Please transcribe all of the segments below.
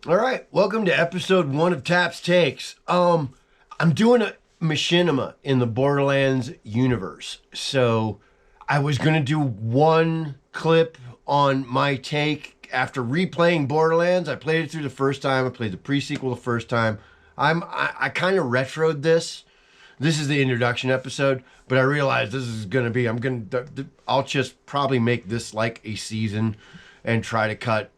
All right, welcome to episode 1 of Taps Takes. I'm doing a machinima in the Borderlands universe. So I was gonna do one clip on my take after replaying Borderlands. I played it through the first time. I played the pre-sequel the first time. I kind of retroed this. This is the introduction episode, but I realized this is gonna be. I'll just probably make this like a season, and try to cut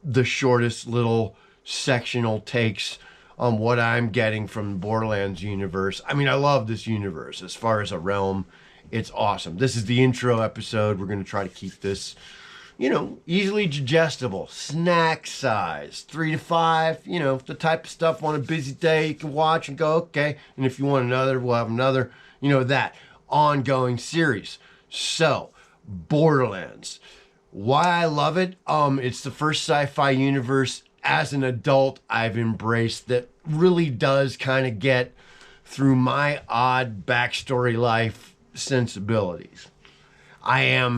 the shortest little sectional takes on what I'm getting from the Borderlands universe. I mean, I love this universe as far as a realm. It's awesome. This is the intro episode. We're going to try to keep this, easily digestible, snack size, 3 to 5, the type of stuff on a busy day you can watch and go, okay. And if you want another, we'll have another, that ongoing series. So, Borderlands. Why I love it, it's the first sci-fi universe as an adult I've embraced that really does kind of get through my odd backstory life sensibilities. I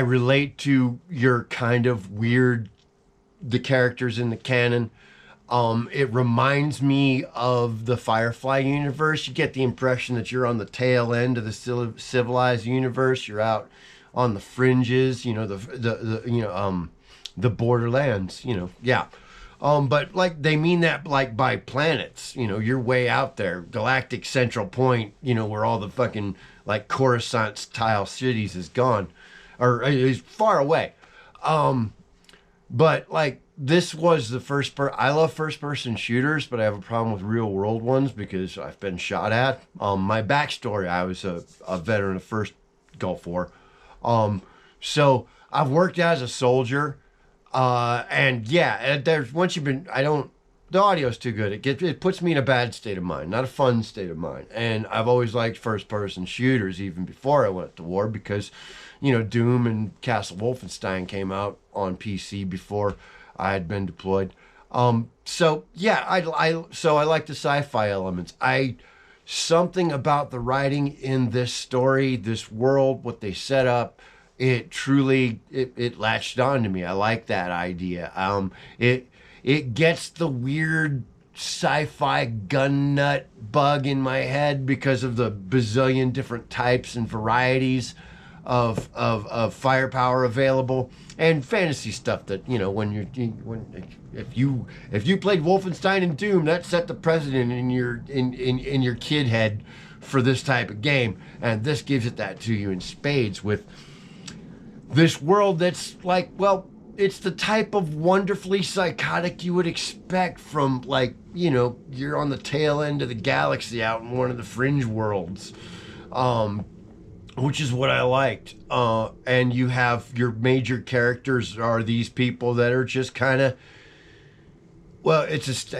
relate to your kind of weird, the characters in the canon. It reminds me of the Firefly universe. You get the impression that you're on the tail end of the civilized universe. You're out on the fringes, the borderlands, yeah. But like they mean that like by planets, you're way out there, galactic central point, where all the fucking like Coruscant style cities is gone, or is far away. But like this was the I love first person shooters, but I have a problem with real world ones because I've been shot at. My backstory, I was a veteran of first Gulf War. So I've worked as a soldier. And yeah, there's once you've been, the audio's too good. It puts me in a bad state of mind, not a fun state of mind. And I've always liked first person shooters even before I went to war because, Doom and Castle Wolfenstein came out on PC before I had been deployed. So yeah, I like the sci-fi elements. Something about the writing in this story, this world, what they set up, it truly it latched on to me. I like that idea. It gets the weird sci-fi gun nut bug in my head because of the bazillion different types and varieties of firepower available and fantasy stuff that if you played Wolfenstein and Doom, that set the precedent in your kid head for this type of game, and this gives it that to you in spades with this world that's like, well, it's the type of wonderfully psychotic you would expect from like, you're on the tail end of the galaxy out in one of the fringe worlds, which is what I liked. And you have your major characters are these people that are just kind of, well, it's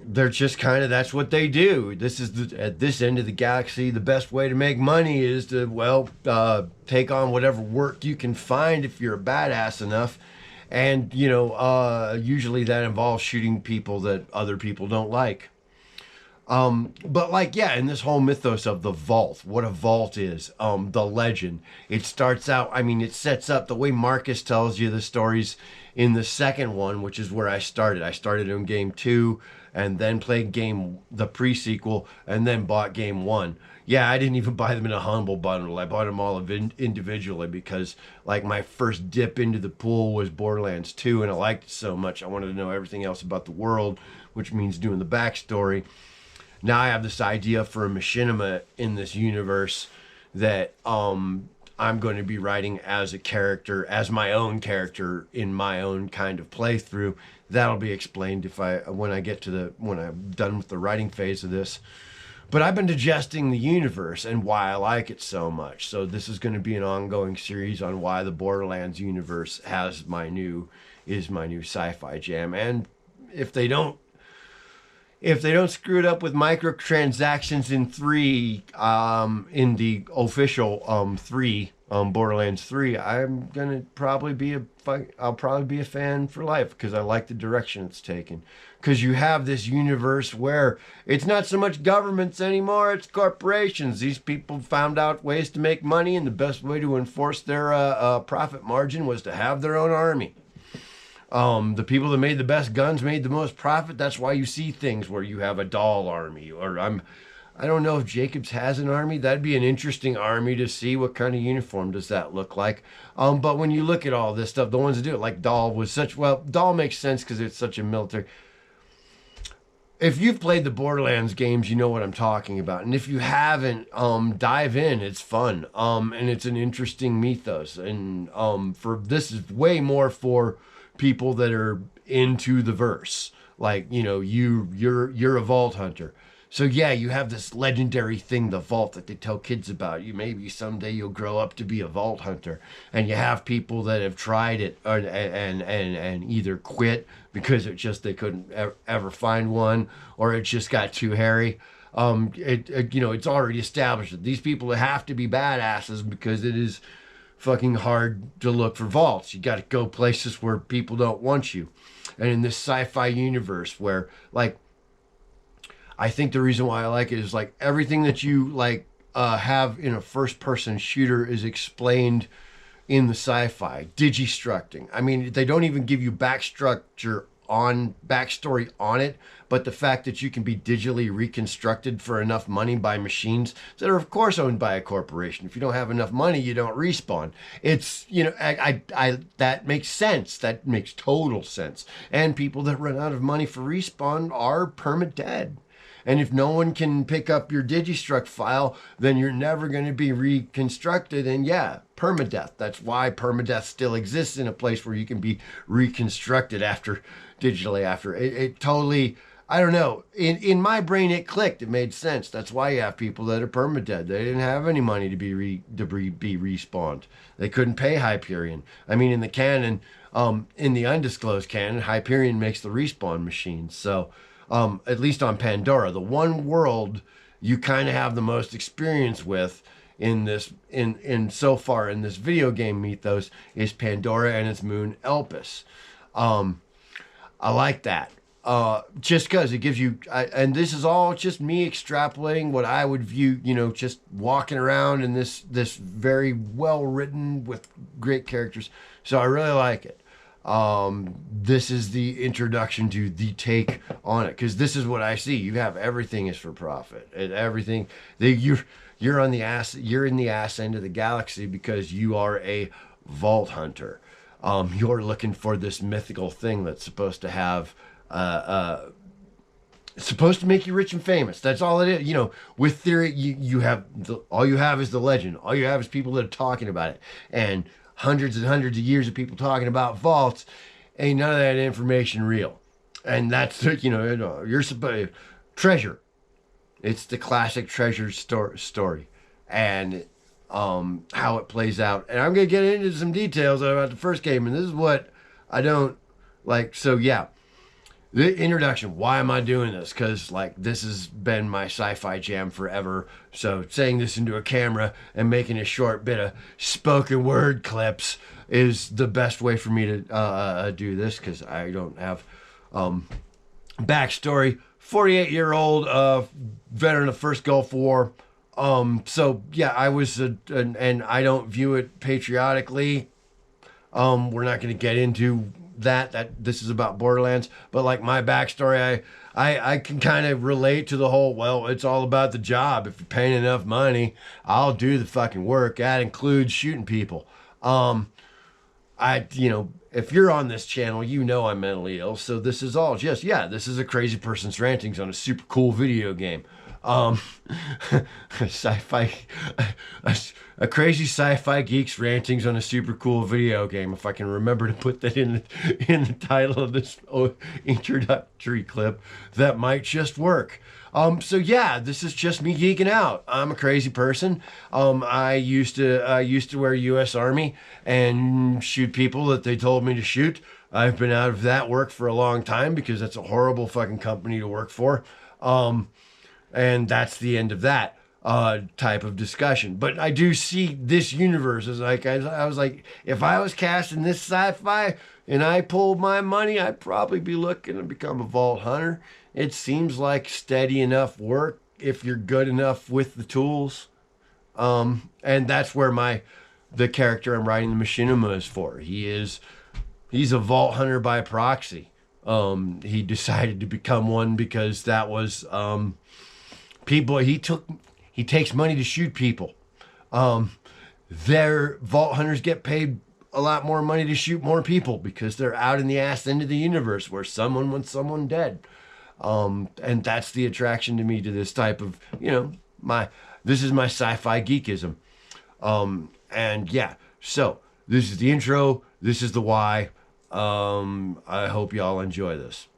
they're just kind of, that's what they do. This is at this end of the galaxy, the best way to make money is to, take on whatever work you can find if you're a badass enough. And, usually that involves shooting people that other people don't like. But like, yeah, in this whole mythos of the vault, what a vault is, the legend, it starts out, it sets up the way Marcus tells you the stories in the second one, which is where I started. I started in game 2 and then played the pre-sequel and then bought game 1. Yeah, I didn't even buy them in a humble bundle. I bought them all individually because like my first dip into the pool was Borderlands 2 and I liked it so much. I wanted to know everything else about the world, which means doing the backstory. Now I have this idea for a machinima in this universe that I'm going to be writing as a character, as my own character in my own kind of playthrough. That'll be explained when I'm done with the writing phase of this. But I've been digesting the universe and why I like it so much. So this is going to be an ongoing series on why the Borderlands universe is my new sci-fi jam. And if they don't screw it up with microtransactions in 3, in the official 3, Borderlands 3, I'll probably be a fan for life because I like the direction it's taken. Because you have this universe where it's not so much governments anymore, it's corporations. These people found out ways to make money, and the best way to enforce their profit margin was to have their own army. The people that made the best guns made the most profit. That's why you see things where you have a doll army, or I don't know if Jacobs has an army. That'd be an interesting army to see. What kind of uniform does that look like? But when you look at all this stuff, the ones that do it, like Dahl was such, well, Dahl makes sense because it's such a military. If you've played the Borderlands games, you know what I'm talking about. And if you haven't, dive in. It's fun. And it's an interesting mythos. And for this is way more for people that are into the verse. Like, you know, you're a vault hunter. So yeah, you have this legendary thing, the vault, that they tell kids about. You maybe someday you'll grow up to be a vault hunter, and you have people that have tried it and either quit because it just they couldn't ever find one, or it just got too hairy. You know, it's already established that these people have to be badasses because it is fucking hard to look for vaults. You got to go places where people don't want you, and in this sci-fi universe where like. I think the reason why I like it is like everything that you like have in a first-person shooter is explained in the sci-fi. Digistructing. I mean, they don't even give you backstory on it, but the fact that you can be digitally reconstructed for enough money by machines that are, of course, owned by a corporation. If you don't have enough money, you don't respawn. It's, you know, I that makes sense. That makes total sense. And people that run out of money for respawn are perma-dead. And if no one can pick up your Digistruct file, then you're never going to be reconstructed. And yeah, permadeath. That's why permadeath still exists in a place where you can be reconstructed digitally after. It totally, I don't know. In my brain, it clicked. It made sense. That's why you have people that are permadead. They didn't have any money to be respawned. They couldn't pay Hyperion. I mean, in the canon, in the undisclosed canon, Hyperion makes the respawn machines. So. At least on Pandora, the one world you kind of have the most experience with in this, in so far in this video game mythos is Pandora and its moon Elpis. I like that. Just because it gives you, and this is all just me extrapolating what I would view, you know, just walking around in this very well written with great characters. So I really like it. This is the introduction to the take on it, because this is what I see. You have everything is for profit, and everything you're on the ass, you're in the ass end of the galaxy because you are a vault hunter. You're looking for this mythical thing that's supposed to have supposed to make you rich and famous. That's all it is. You know, with theory, you have all you have is the legend. All you have is people that are talking about it, and hundreds and hundreds of years of people talking about vaults. Ain't none of that information real. And that's, you know, you're supposed treasure. It's the classic treasure story, and how it plays out. And I'm gonna get into some details about the first game, and this is what I don't like. So yeah, the introduction. Why am I doing this? Because like this has been my sci-fi jam forever. So saying this into a camera and making a short bit of spoken word clips is the best way for me to do this, because I don't have backstory. 48-year-old veteran of first Gulf War. So yeah, I was and I don't view it patriotically. We're not going to get into that this is about Borderlands, but like my backstory, I can kind of relate to the whole, well, it's all about the job. If you're paying enough money, I'll do the fucking work. That includes shooting people. You know, if you're on this channel, you know I'm mentally ill, so this is all just, yeah, this is a crazy person's rantings on a super cool video game. Sci-fi, a crazy sci-fi geek's rantings on a super cool video game. If I can remember to put that in the title of this introductory clip, that might just work. So yeah, this is just me geeking out. I'm a crazy person. I used to wear U.S. Army and shoot people that they told me to shoot. I've been out of that work for a long time because that's a horrible fucking company to work for. And that's the end of that type of discussion. But I do see this universe as like, I was like, if I was casting this sci-fi and I pulled my money, I'd probably be looking to become a vault hunter. It seems like steady enough work if you're good enough with the tools. And that's where the character I'm writing, the machinima, is for. He is He's a vault hunter by proxy. He decided to become one because that was people. He takes money to shoot people. Their vault hunters get paid a lot more money to shoot more people because they're out in the ass end of the universe where someone wants someone dead. And that's the attraction to me to this type of, this is my sci-fi geekism. And yeah, so this is the intro. This is the why. I hope y'all enjoy this.